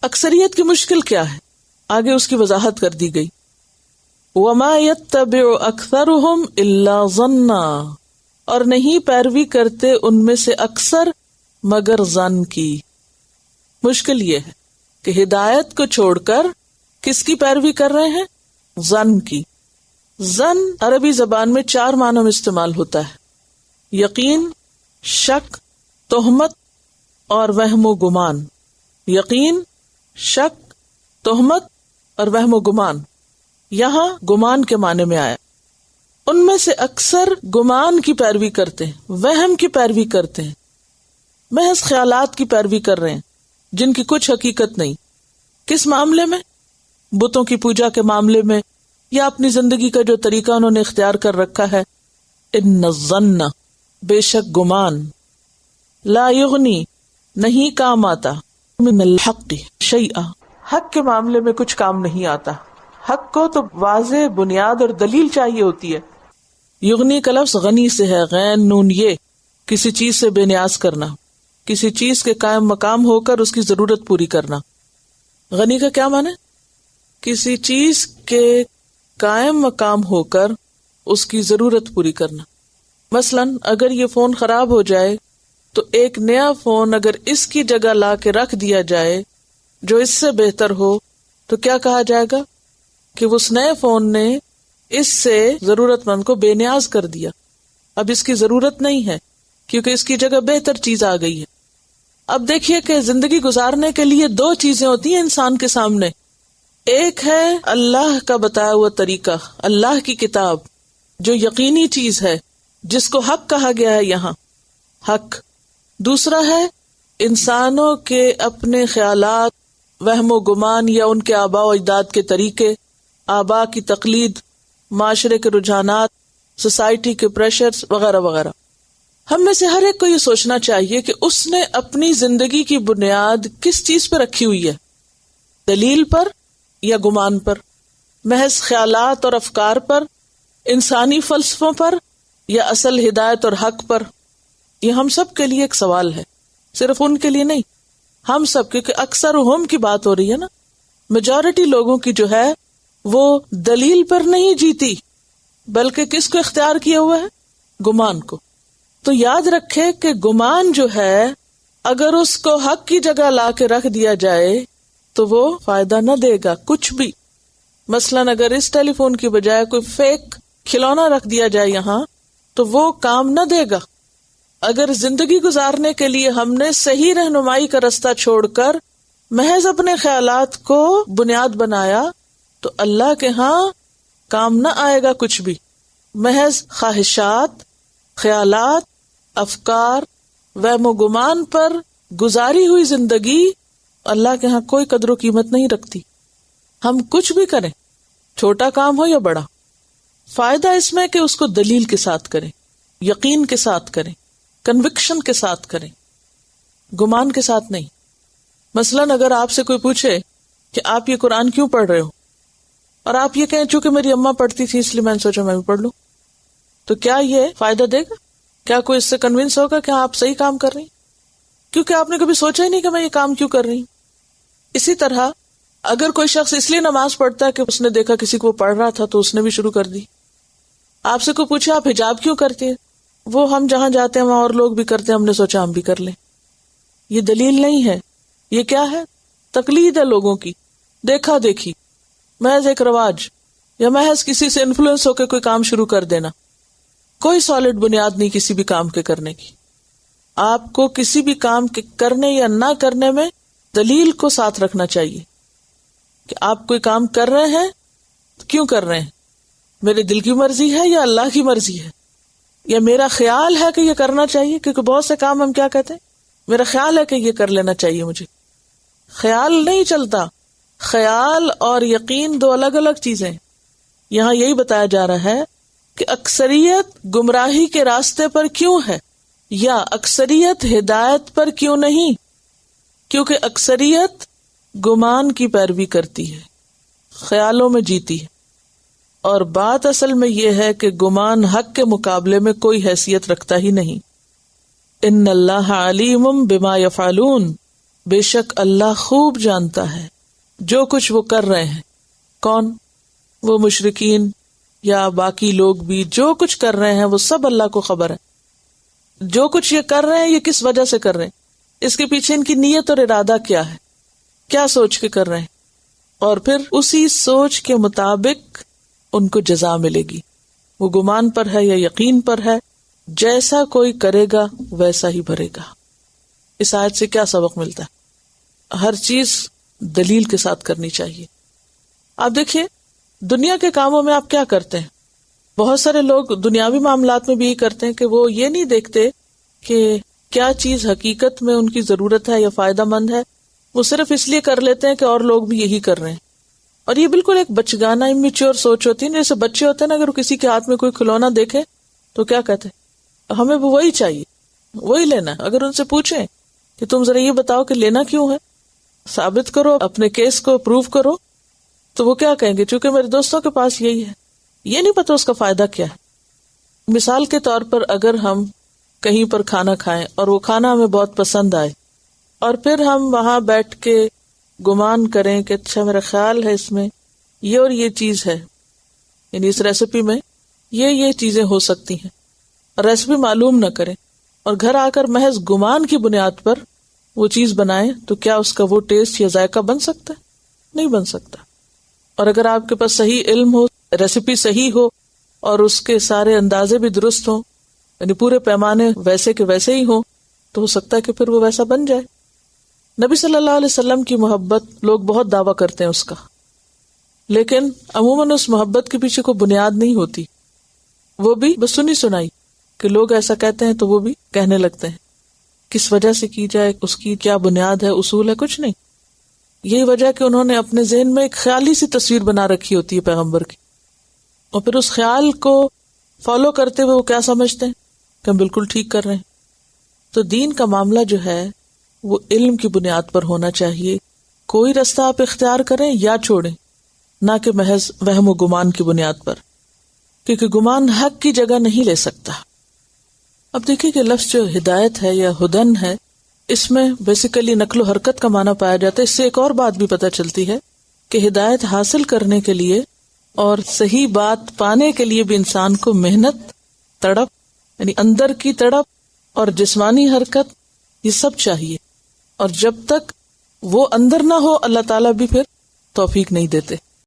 اکثریت کی مشکل کیا ہے؟ آگے اس کی وضاحت کر دی گئی. وَمَا يَتَّبِعُ أَكْثَرُهُمْ إِلَّا ظَنًّا، اور نہیں پیروی کرتے ان میں سے اکثر مگر ظن کی. مشکل یہ ہے کہ ہدایت کو چھوڑ کر کس کی پیروی کر رہے ہیں؟ ظن کی. ظن عربی زبان میں 4 معنوں میں استعمال ہوتا ہے: یقین، شک، تہمت اور وہم و گمان. یقین، شک، تہمت اور وہم و گمان. یہاں گمان کے معنی میں آیا. ان میں سے اکثر گمان کی پیروی کرتے ہیں، وہم کی پیروی کرتے ہیں، محض خیالات کی پیروی کر رہے ہیں جن کی کچھ حقیقت نہیں. کس معاملے میں؟ بتوں کی پوجا کے معاملے میں، یا اپنی زندگی کا جو طریقہ انہوں نے اختیار کر رکھا ہے. ان الظن، بے شک گمان، لا یغنی، نہیں کام آتا، من الحق شیئا، حق کے معاملے میں کچھ کام نہیں آتا. حق کو تو واضح بنیاد اور دلیل چاہیے ہوتی ہے. یغنی کا لفظ غنی سے ہے، غین نون یہ، کسی چیز سے بے نیاز کرنا، کسی چیز کے قائم مقام ہو کر اس کی ضرورت پوری کرنا. غنی کا کیا معنی؟ کسی چیز کے قائم مقام ہو کر اس کی ضرورت پوری کرنا. مثلاً اگر یہ فون خراب ہو جائے تو ایک نیا فون اگر اس کی جگہ لا کے رکھ دیا جائے جو اس سے بہتر ہو تو کیا کہا جائے گا کہ اس نئے فون نے اس سے ضرورت مند کو بے نیاز کر دیا. اب اس کی ضرورت نہیں ہے کیونکہ اس کی جگہ بہتر چیز آ گئی ہے. اب دیکھیے کہ زندگی گزارنے کے لیے 2 چیزیں ہوتی ہیں انسان کے سامنے. ایک ہے اللہ کا بتایا ہوا طریقہ، اللہ کی کتاب جو یقینی چیز ہے، جس کو حق کہا گیا ہے یہاں، حق. دوسرا ہے انسانوں کے اپنے خیالات، وہم و گمان یا ان کے آباء و اجداد کے طریقے، آباء کی تقلید، معاشرے کے رجحانات، سوسائٹی کے پریشرز وغیرہ وغیرہ. ہم میں سے ہر ایک کو یہ سوچنا چاہیے کہ اس نے اپنی زندگی کی بنیاد کس چیز پر رکھی ہوئی ہے، دلیل پر یا گمان پر، محض خیالات اور افکار پر، انسانی فلسفوں پر یا اصل ہدایت اور حق پر. یہ ہم سب کے لیے ایک سوال ہے، صرف ان کے لیے نہیں، ہم سب، کیونکہ اکثر ہم کی بات ہو رہی ہے نا. میجورٹی لوگوں کی جو ہے وہ دلیل پر نہیں جیتی بلکہ کس کو اختیار کیا ہوا ہے؟ گمان کو. تو یاد رکھے کہ گمان جو ہے اگر اس کو حق کی جگہ لا کے رکھ دیا جائے تو وہ فائدہ نہ دے گا کچھ بھی. مثلاً اگر اس ٹیلی فون کی بجائے کوئی فیک کھلونا رکھ دیا جائے یہاں تو وہ کام نہ دے گا. اگر زندگی گزارنے کے لیے ہم نے صحیح رہنمائی کا رستہ چھوڑ کر محض اپنے خیالات کو بنیاد بنایا تو اللہ کے ہاں کام نہ آئے گا کچھ بھی. محض خواہشات، خیالات، افکار، وہم و گمان پر گزاری ہوئی زندگی اللہ کے ہاں کوئی قدر و قیمت نہیں رکھتی. ہم کچھ بھی کریں، چھوٹا کام ہو یا بڑا، فائدہ اس میں کہ اس کو دلیل کے ساتھ کریں، یقین کے ساتھ کریں، کنوکشن کے ساتھ کریں، گمان کے ساتھ نہیں. مثلاً اگر آپ سے کوئی پوچھے کہ آپ یہ قرآن کیوں پڑھ رہے ہو اور آپ یہ کہیں چونکہ میری اماں پڑھتی تھی اس لیے میں نے سوچا میں بھی پڑھ لوں، تو کیا یہ فائدہ دے گا؟ کیا کوئی اس سے کنونس ہوگا کہ آپ صحیح کام کر رہی ہیں؟ کیونکہ آپ نے کبھی سوچا ہی نہیں کہ میں یہ کام کیوں کر رہی ہوں. اسی طرح اگر کوئی شخص اس لیے نماز پڑھتا ہے کہ اس نے دیکھا کسی کو پڑھ رہا تھا تو اس نے بھی شروع کر دی. آپ سے کوئی پوچھے آپ حجاب کیوں کرتے ہیں، وہ ہم جہاں جاتے ہیں وہاں اور لوگ بھی کرتے ہیں، ہم نے سوچا ہم بھی کر لیں. یہ دلیل نہیں ہے، یہ کیا ہے؟ تقلید ہے لوگوں کی، دیکھا دیکھی، محض ایک رواج یا محض کسی سے انفلوئنس ہو کے کوئی کام شروع کر دینا. کوئی سالڈ بنیاد نہیں کسی بھی کام کے کرنے کی. آپ کو کسی بھی کام کے کرنے یا نہ کرنے میں دلیل کو ساتھ رکھنا چاہیے کہ آپ کوئی کام کر رہے ہیں تو کیوں کر رہے ہیں، میرے دل کی مرضی ہے یا اللہ کی مرضی ہے، یا میرا خیال ہے کہ یہ کرنا چاہیے. کیونکہ بہت سے کام ہم کیا کہتے ہیں، میرا خیال ہے کہ یہ کر لینا چاہیے مجھے. خیال نہیں چلتا، خیال اور یقین 2 الگ الگ چیزیں. یہاں یہی بتایا جا رہا ہے کہ اکثریت گمراہی کے راستے پر کیوں ہے یا اکثریت ہدایت پر کیوں نہیں، کیونکہ اکثریت گمان کی پیروی کرتی ہے، خیالوں میں جیتی ہے. اور بات اصل میں یہ ہے کہ گمان حق کے مقابلے میں کوئی حیثیت رکھتا ہی نہیں. ان اللہ علیم بما یفعلون، بے شک اللہ خوب جانتا ہے جو کچھ وہ کر رہے ہیں. کون؟ وہ مشرکین یا باقی لوگ بھی جو کچھ کر رہے ہیں وہ سب اللہ کو خبر ہے. جو کچھ یہ کر رہے ہیں یہ کس وجہ سے کر رہے ہیں, اس کے پیچھے ان کی نیت اور ارادہ کیا ہے, کیا سوچ کے کر رہے ہیں, اور پھر اسی سوچ کے مطابق ان کو جزا ملے گی. وہ گمان پر ہے یا یقین پر ہے, جیسا کوئی کرے گا ویسا ہی بھرے گا. اس آیت سے کیا سبق ملتا ہے؟ ہر چیز دلیل کے ساتھ کرنی چاہیے. آپ دیکھیے دنیا کے کاموں میں آپ کیا کرتے ہیں, بہت سارے لوگ دنیاوی معاملات میں بھی یہ کرتے ہیں کہ وہ یہ نہیں دیکھتے کہ کیا چیز حقیقت میں ان کی ضرورت ہے یا فائدہ مند ہے, وہ صرف اس لیے کر لیتے ہیں کہ اور لوگ بھی یہی کر رہے ہیں. اور یہ بالکل ایک بچگانہ امیچور سوچ ہوتی ہے. جیسے بچے ہوتے ہیں نا, اگر وہ کسی کے ہاتھ میں کوئی کھلونا دیکھے تو کیا کہتے ہیں, ہمیں وہ وہی چاہیے, وہی لینا. اگر ان سے پوچھیں کہ تم ذرا یہ بتاؤ کہ لینا کیوں ہے, ثابت کرو, اپنے کیس کو پروو کرو, تو وہ کیا کہیں گے, چونکہ میرے دوستوں کے پاس یہی ہے. یہ نہیں پتا اس کا فائدہ کیا ہے. مثال کے طور پر اگر ہم کہیں پر کھانا کھائیں اور وہ کھانا ہمیں بہت پسند آئے, اور پھر ہم وہاں بیٹھ کے گمان کریں کہ اچھا میرا خیال ہے اس میں یہ اور یہ چیز ہے, یعنی اس ریسیپی میں یہ چیزیں ہو سکتی ہیں, اور ریسیپی معلوم نہ کریں, اور گھر آ کر محض گمان کی بنیاد پر وہ چیز بنائیں, تو کیا اس کا وہ ٹیسٹ یا ذائقہ بن سکتا ہے؟ نہیں بن سکتا. اور اگر آپ کے پاس صحیح علم ہو, ریسیپی صحیح ہو, اور اس کے سارے اندازے بھی درست ہوں, یعنی پورے پیمانے ویسے کے ویسے ہی ہوں, تو ہو سکتا ہے کہ پھر وہ ویسا بن جائے. نبی صلی اللہ علیہ وسلم کی محبت لوگ بہت دعویٰ کرتے ہیں اس کا, لیکن عموماً اس محبت کے پیچھے کوئی بنیاد نہیں ہوتی. وہ بھی بس سنی سنائی کہ لوگ ایسا کہتے ہیں تو وہ بھی کہنے لگتے ہیں. کس وجہ سے کی جائے, اس کی کیا بنیاد ہے, اصول ہے, کچھ نہیں. یہی وجہ کہ انہوں نے اپنے ذہن میں ایک خیالی سی تصویر بنا رکھی ہوتی ہے پیغمبر کی, اور پھر اس خیال کو فالو کرتے ہوئے وہ کیا سمجھتے ہیں کہ ہم بالکل ٹھیک کر رہے ہیں. تو دین کا معاملہ جو ہے وہ علم کی بنیاد پر ہونا چاہیے. کوئی رستہ آپ اختیار کریں یا چھوڑیں, نہ کہ محض وہم و گمان کی بنیاد پر, کیونکہ گمان حق کی جگہ نہیں لے سکتا. اب دیکھیں کہ لفظ جو ہدایت ہے یا ہدن ہے, اس میں بیسیکلی نقل و حرکت کا معنی پایا جاتا ہے. اس سے ایک اور بات بھی پتہ چلتی ہے کہ ہدایت حاصل کرنے کے لیے اور صحیح بات پانے کے لیے بھی انسان کو محنت, تڑپ, یعنی اندر کی تڑپ اور جسمانی حرکت, یہ سب چاہیے. اور جب تک وہ اندر نہ ہو اللہ تعالیٰ بھی پھر توفیق نہیں دیتے.